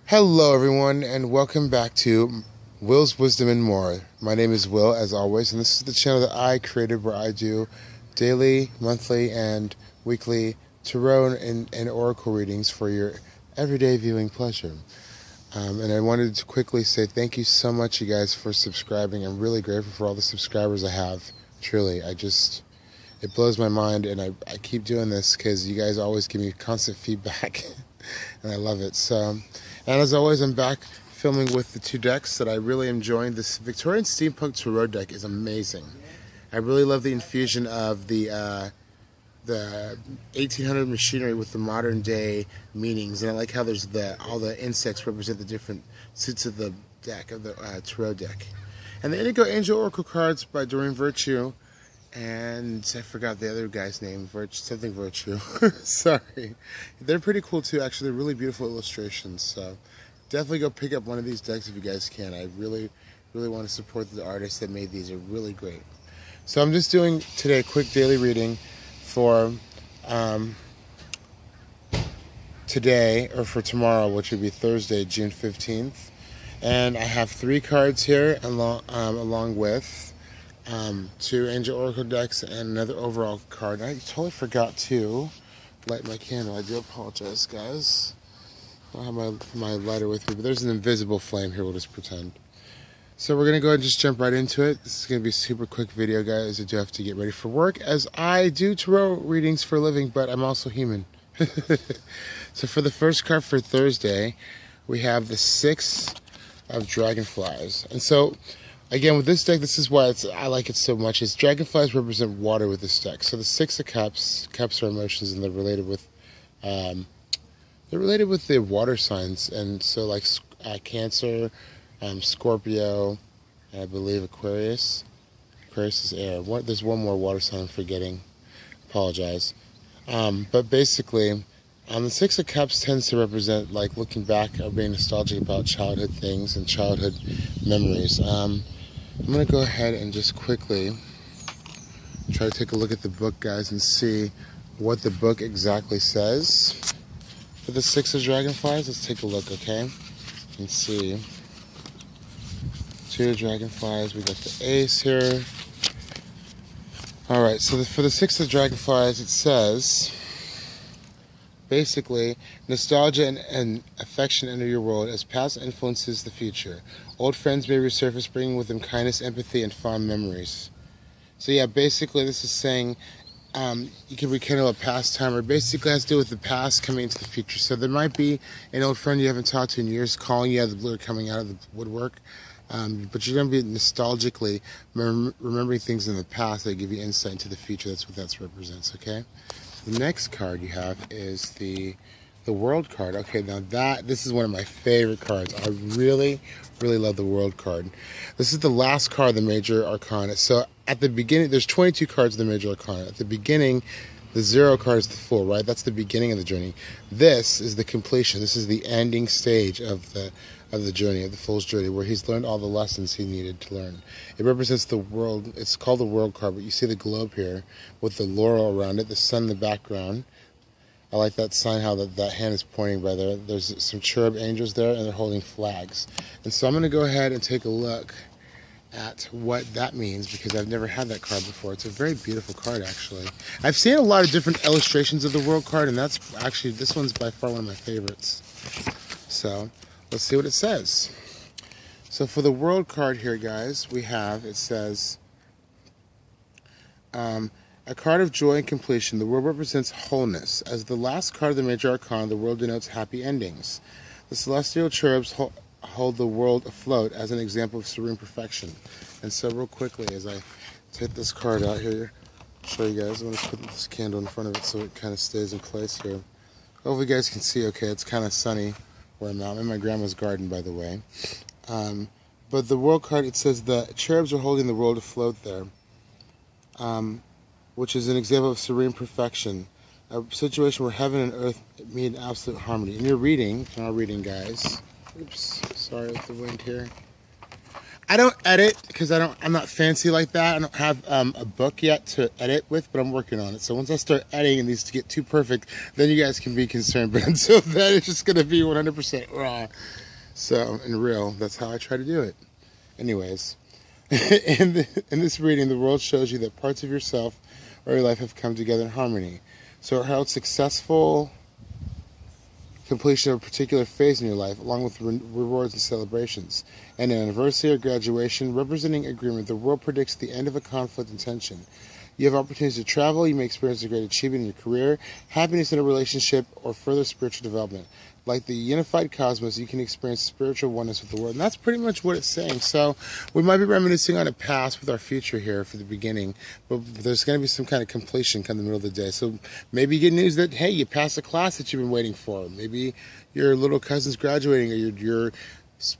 Hello, everyone, and welcome back to Will's Wisdom and More. My name is Will, as always, and this is the channel that I created where I do daily, monthly, and weekly tarot and oracle readings for your everyday viewing pleasure. And I wanted to quickly say thank you so much, you guys, for subscribing. I'm really grateful for all the subscribers I have. Truly, it blows my mind, and I keep doing this because you guys always give me constant feedback, and I love it. So. And as always, I'm back filming with the two decks that I really enjoy. This Victorian Steampunk Tarot deck is amazing. I really love the infusion of the 1800 machinery with the modern day meanings, and I like how there's all the insects represent the different suits of the deck, of the tarot deck. And the Indigo Angel Oracle cards by Doreen Virtue, and I forgot the other guy's name, something Virtue. Sorry. They're pretty cool too, actually. They're really beautiful illustrations, so definitely go pick up one of these decks if you guys can. I really want to support the artists that made these. They're really great. So I'm just doing today a quick daily reading for today, or for tomorrow, which would be Thursday, June 15th. And I have 3 cards here along with 2 Angel Oracle decks and another overall card. I totally forgot to light my candle. I do apologize, guys. I don't have my lighter with me, but there's an invisible flame here. We'll just pretend. So we're going to go ahead and just jump right into it. This is going to be a super quick video, guys. I do have to get ready for work, as I do tarot readings for a living, but I'm also human. So for the first card for Thursday, we have the 6 of Dragonflies. And so again, with this deck, this is why I like it so much, is dragonflies represent water with this deck. So the 6 of Cups are emotions, and they're related with the water signs. And so like Cancer, Scorpio, and I believe Aquarius. Aquarius is air. There's one more water sign I'm forgetting. Apologize. But basically, the 6 of Cups tends to represent like looking back or being nostalgic about childhood things and childhood memories. I'm going to go ahead and just quickly try to take a look at the book, guys, and see what the book exactly says for the 6 of Dragonflies. Let's take a look, okay? And see. 2 Dragonflies. We got the Ace here. Alright, so for the 6 of Dragonflies, it says, basically, nostalgia and affection enter your world as past influences the future. Old friends may resurface, bringing with them kindness, empathy, and fond memories. So yeah, basically this is saying you can rekindle a past time, or basically has to do with the past coming into the future. So there might be an old friend you haven't talked to in years calling you out of the blue or coming out of the woodwork. But you're going to be nostalgically remembering things in the past that give you insight into the future. That's what that represents, okay? The next card you have is the World card. Okay, now this is one of my favorite cards. I really love the World card. This is the last card of the Major Arcana. So at the beginning, there's 22 cards of the Major Arcana. At the beginning, the 0 card is the Fool, right? That's the beginning of the journey. This is the completion. This is the ending stage of the journey, of the Fool's journey, where he's learned all the lessons he needed to learn. It represents the world. It's called the World card, but you see the globe here with the laurel around it, the sun in the background. I like that sign, how that hand is pointing by there. There's some cherub angels there, and they're holding flags. And so I'm going to go ahead and take a look at what that means, because I've never had that card before. It's a very beautiful card, actually. I've seen a lot of different illustrations of the World card, and that's actually, this one's by far one of my favorites. So let's see what it says. So for the World card here, guys, it says, a card of joy and completion. The world represents wholeness. As the last card of the Major Arcana, the world denotes happy endings. The celestial cherubs hold the world afloat as an example of serene perfection. And so real quickly, as I take this card out here, show you guys, I'm going to put this candle in front of it so it kind of stays in place here. Hopefully you guys can see okay. It's kind of sunny where I'm at. I'm in my grandma's garden, by the way. But the World card, it says the cherubs are holding the world afloat there. Which is an example of serene perfection, a situation where heaven and earth meet in absolute harmony. In our reading, guys, oops, sorry with the wind here. I don't edit because I'm not fancy like that. I don't have a book yet to edit with, but I'm working on it. So once I start editing these to get too perfect, then you guys can be concerned. But until then, it's just going to be 100% raw. So, and real. That's how I try to do it. Anyways, in this reading, the world shows you that parts of yourself or your life have come together in harmony. So it heralds successful completion of a particular phase in your life, along with rewards and celebrations. And an anniversary or graduation representing agreement, the world predicts the end of a conflict and tension. You have opportunities to travel, you may experience a great achievement in your career, happiness in a relationship, or further spiritual development. Like the unified cosmos, you can experience spiritual oneness with the world. And that's pretty much what it's saying. So we might be reminiscing on a past with our future here for the beginning, but there's going to be some kind of completion come the middle of the day. So maybe you get news that, hey, you passed a class that you've been waiting for. Maybe your little cousin's graduating, or your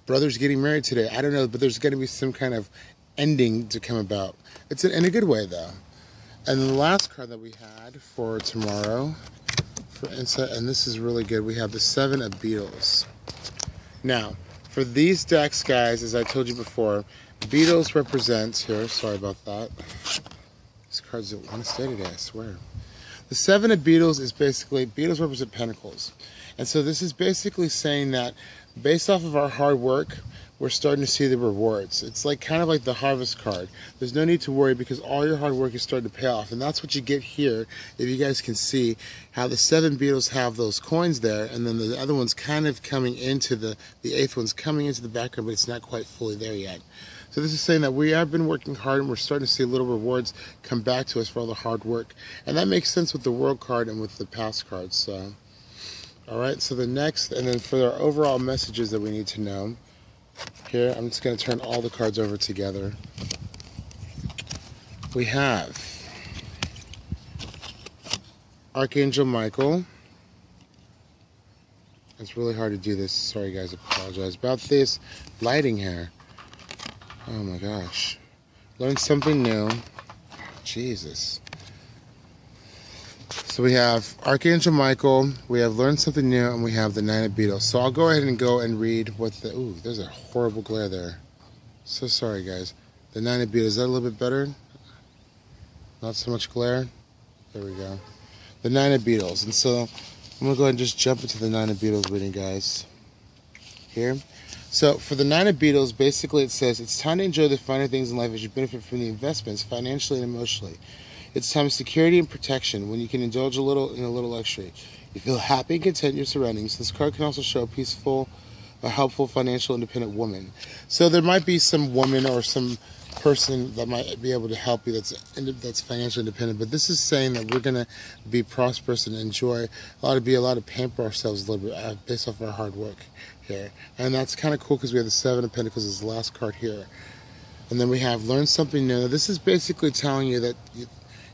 brother's getting married today. I don't know, but there's going to be some kind of ending to come about. It's in a good way, though. And the last card that we had for tomorrow for insight, and this is really good, we have the Seven of Beetles. Now, for these decks, guys, as I told you before, Beetles represents, here, sorry about that. These cards don't want to stay today, I swear. The Seven of Beetles is basically, Beetles represent pentacles. And so this is basically saying that based off of our hard work, we're starting to see the rewards. It's like kind of like the harvest card. There's no need to worry because all your hard work is starting to pay off. And that's what you get here. If you guys can see how the 7 beetles have those coins there, and then the other one's kind of coming into the 8th one's coming into the background, but it's not quite fully there yet. So this is saying that we have been working hard and we're starting to see little rewards come back to us for all the hard work. And that makes sense with the world card and with the past cards. So, all right, so the next, and then for our overall messages that we need to know, here, I'm just going to turn all the cards over together. We have Archangel Michael. It's really hard to do this. Sorry, guys, I apologize about this lighting here. Oh my gosh. Learn something new. Jesus. So we have Archangel Michael, we have Learn Something New, and we have the 9 of Beetles. So I'll go ahead and read what the... Ooh, there's a horrible glare there. So sorry, guys. The 9 of Beetles, is that a little bit better? Not so much glare? There we go. The 9 of Beetles. And so I'm going to go ahead and just jump into the 9 of Beetles reading, guys. Here. So for the 9 of Beetles, basically it says, it's time to enjoy the finer things in life as you benefit from the investments financially and emotionally. It's time of security and protection when you can indulge a little in a little luxury. You feel happy and content in your surroundings. This card can also show a peaceful, a helpful, financial, independent woman. So there might be some woman or some person that might be able to help you that's financially independent. But this is saying that we're going to be prosperous and enjoy a lot of pamper ourselves a little bit based off our hard work here. And that's kind of cool because we have the 7 of Pentacles as the last card here. And then we have Learn Something New. This is basically telling you that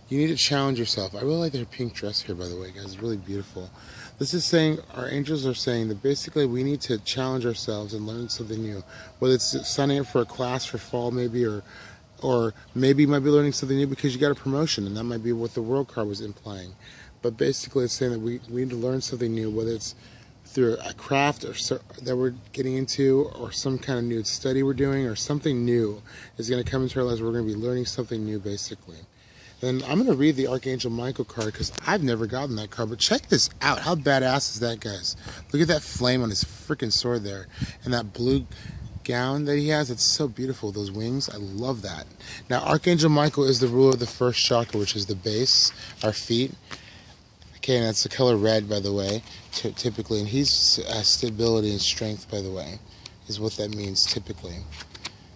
you need to challenge yourself. I really like their pink dress here, by the way, guys. It's really beautiful. This is saying, our angels are saying that basically we need to challenge ourselves and learn something new. Whether it's signing up for a class for fall maybe, or maybe you might be learning something new because you got a promotion, and that might be what the world card was implying. But basically it's saying that we need to learn something new, whether it's through a craft or that we're getting into, or some kind of new study we're doing, or something new is going to come into our lives. We're going to be learning something new, basically. And I'm going to read the Archangel Michael card because I've never gotten that card. But check this out. How badass is that, guys? Look at that flame on his freaking sword there. And that blue gown that he has. It's so beautiful. Those wings. I love that. Now, Archangel Michael is the ruler of the first chakra, which is the base, our feet. Okay, and that's the color red, by the way, typically. And he's stability and strength, by the way, is what that means typically.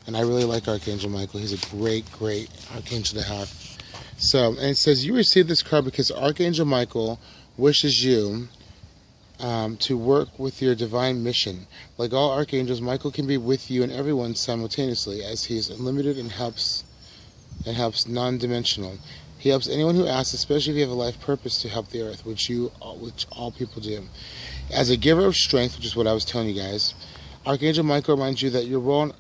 And I really like Archangel Michael. He's a great, great archangel to have. So, and it says, you received this card because Archangel Michael wishes you to work with your divine mission. Like all archangels, Michael can be with you and everyone simultaneously, as he is unlimited and helps non-dimensional. He helps anyone who asks, especially if you have a life purpose to help the earth, which all people do. As a giver of strength, which is what I was telling you guys, Archangel Michael reminds you that your role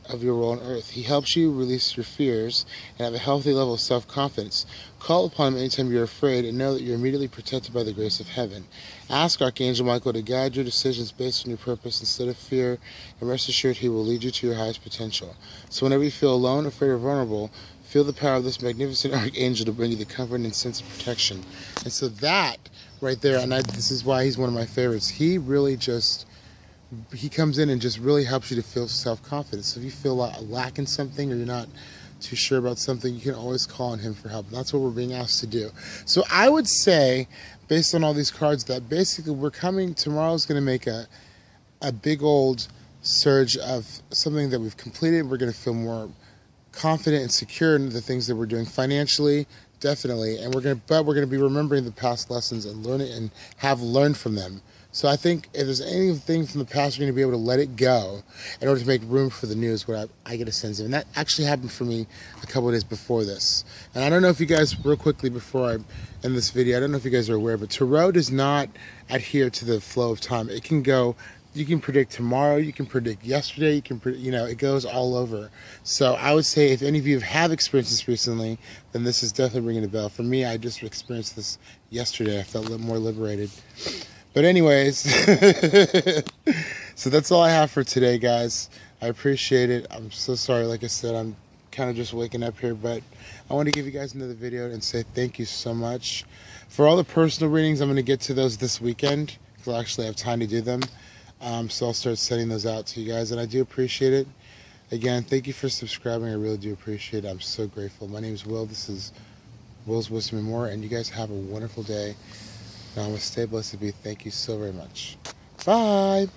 on earth. He helps you release your fears and have a healthy level of self-confidence. Call upon him anytime you're afraid and know that you're immediately protected by the grace of heaven. Ask Archangel Michael to guide your decisions based on your purpose instead of fear, and rest assured he will lead you to your highest potential. So whenever you feel alone, afraid, or vulnerable, feel the power of this magnificent Archangel to bring you the comfort and sense of protection. And so that right there, and this is why he's one of my favorites, he really just... he comes in and just really helps you to feel self-confidence. So if you feel lacking something or you're not too sure about something, you can always call on him for help. That's what we're being asked to do. So I would say, based on all these cards, that basically tomorrow's going to make a big old surge of something that we've completed. We're going to feel more confident and secure in the things that we're doing financially, definitely. And we're going to be remembering the past lessons and learning and have learned from them. So I think if there's anything from the past, we're going to be able to let it go in order to make room for the new is what I get a sense of. And that actually happened for me a couple of days before this. And I don't know if you guys, real quickly before I end this video, I don't know if you guys are aware, but Tarot does not adhere to the flow of time. It can go, you can predict tomorrow, you can predict yesterday, you can predict, it goes all over. So I would say if any of you have experienced this recently, then this is definitely ringing a bell. For me, I just experienced this yesterday. I felt a little more liberated. But anyways, so that's all I have for today, guys. I appreciate it. I'm so sorry. Like I said, I'm kind of just waking up here, but I want to give you guys another video and say thank you so much. For all the personal readings, I'm going to get to those this weekend because I actually have time to do them. So I'll start sending those out to you guys, and I do appreciate it. Again, thank you for subscribing. I really do appreciate it. I'm so grateful. My name is Will. This is Will's Wisdom and More, and you guys have a wonderful day. Namaste, blessed be. Thank you so very much. Bye.